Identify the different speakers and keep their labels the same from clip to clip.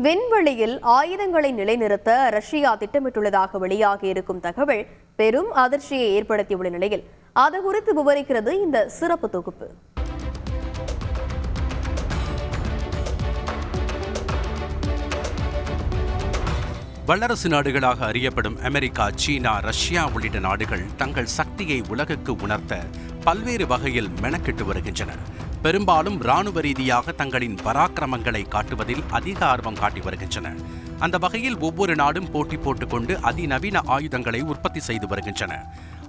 Speaker 1: விண்வெளியில் ஆயுதங்களை நிலைநிறுத்த ரஷ்யா திட்டமிட்டுள்ளதாக வெளியாகியிருக்கும் தகவல் பெரும் அதிர்ச்சியை ஏற்படுத்தியுள்ள நிலையில் அது குறித்து விவரிக்கிறது இந்த சிறப்பு தொகுப்பு.
Speaker 2: வல்லரசு நாடுகளாக அறியப்படும் அமெரிக்கா, சீனா, ரஷ்யா உள்ளிட்ட நாடுகள் தங்கள் சக்தியை உலகுக்கு உணர்த்த பல்வேறு வகையில் மெனக்கிட்டு வருகின்றன. பெரும்பாலும் இராணுவ ரீதியாக தங்களின் பராக்கிரமங்களை காட்டுவதில் அதிக ஆர்வம் காட்டி வருகின்றன. அந்த வகையில் ஒவ்வொரு நாடும் போட்டி போட்டுக்கொண்டு அதிநவீன ஆயுதங்களை உற்பத்தி செய்து வருகின்றன.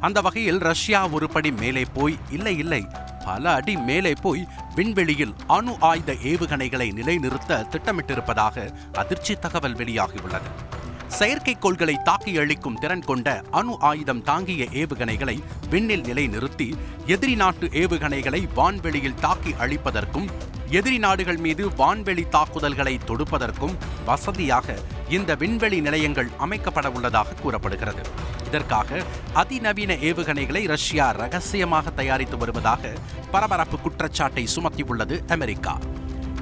Speaker 2: அந்த வகையில் ரஷ்யா ஒரு படி மேலே போய் இல்லை பல அடி மேலே போய் விண்வெளியில் அணு ஆயுத ஏவுகணைகளை நிலைநிறுத்த திட்டமிட்டிருப்பதாக அதிர்ச்சி தகவல் வெளியாகியுள்ளது. செயற்கைக்கோள்களை தாக்கி அழிக்கும் திறன் கொண்ட அணு ஆயுதம் தாங்கிய ஏவுகணைகளை விண்ணில் நிலைநிறுத்தி எதிரி நாட்டு ஏவுகணைகளை வான்வெளியில் தாக்கி அழிப்பதற்கும் எதிரி நாடுகள் மீது வான்வெளி தாக்குதல்களை தொடுப்பதற்கும் வசதியாக இந்த விண்வெளி நிலையங்கள் அமைக்கப்பட உள்ளதாக கூறப்படுகிறது. இதற்காக அதிநவீன ஏவுகணைகளை ரஷ்யா ரகசியமாக தயாரித்து வருவதாக பரபரப்பு குற்றச்சாட்டை சுமத்தியுள்ளது அமெரிக்கா.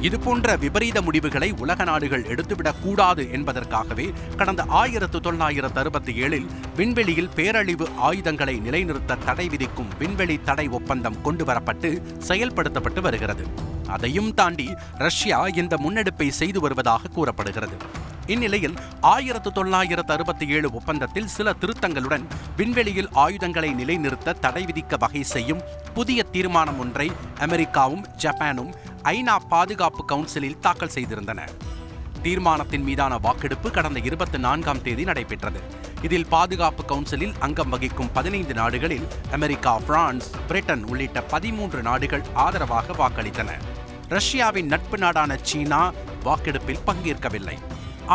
Speaker 2: இதுபோன்ற விபரீத முடிவுகளை உலக நாடுகள் எடுத்துவிடக் கூடாது என்பதற்காகவே கடந்த 1967 விண்வெளியில் பேரழிவு ஆயுதங்களை நிலைநிறுத்த தடை விதிக்கும் விண்வெளி தடை ஒப்பந்தம் கொண்டுவரப்பட்டு செயல்படுத்தப்பட்டு வருகிறது. அதையும் தாண்டி ரஷ்யா இந்த முன்னெடுப்பை செய்து வருவதாக கூறப்படுகிறது. இந்நிலையில் 1967 ஒப்பந்தத்தில் சில திருத்தங்களுடன் விண்வெளியில் ஆயுதங்களை நிலைநிறுத்த தடை விதிக்க வகை செய்யும் புதிய தீர்மானம் ஒன்றை அமெரிக்காவும் ஜப்பானும் ஐநா பாதுகாப்பு கவுன்சிலில் தாக்கல் செய்திருந்தன. தீர்மானத்தின் மீதான வாக்கெடுப்பு கடந்த 24ஆம் தேதி நடைபெற்றது. இதில் பாதுகாப்பு கவுன்சிலில் அங்கம் வகிக்கும் 15 நாடுகளில் அமெரிக்கா, பிரான்ஸ், பிரிட்டன் உள்ளிட்ட 13 நாடுகள் ஆதரவாக வாக்களித்தன. ரஷ்யாவின் நட்பு நாடான சீனா வாக்கெடுப்பில் பங்கேற்கவில்லை.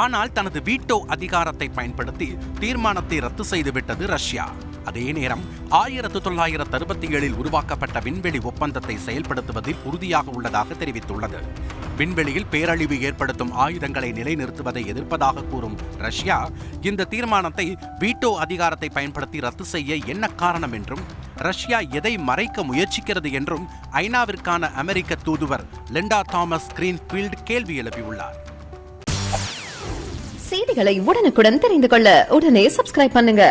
Speaker 2: ஆனால் தனது வீட்டோ அதிகாரத்தை பயன்படுத்தி தீர்மானத்தை ரத்து செய்துவிட்டது ரஷ்யா. அதே நேரம் 1967 உருவாக்கப்பட்ட விண்வெளி ஒப்பந்தத்தை செயல்படுத்துவதில் உறுதியாக உள்ளதாக தெரிவித்துள்ளது. விண்வெளியில் பேரழிவு ஏற்படுத்தும் ஆயுதங்களை நிலைநிறுத்துவதை எதிர்ப்பதாக கூறும் ரஷ்யா இந்த தீர்மானத்தை வீட்டோ அதிகாரத்தை பயன்படுத்தி ரத்து செய்ய என்ன காரணம் என்றும் ரஷ்யா எதை மறைக்க முயற்சிக்கிறது என்றும் ஐநாவிற்கான அமெரிக்க தூதுவர் லிண்டா தாமஸ் கிரீன்ஃபீல்ட் கேள்வி எழுப்பியுள்ளார்.
Speaker 3: செய்திகளை உடனுக்குடன் தெரிந்து கொள்ள உடனே சப்ஸ்கிரைப் பண்ணுங்க.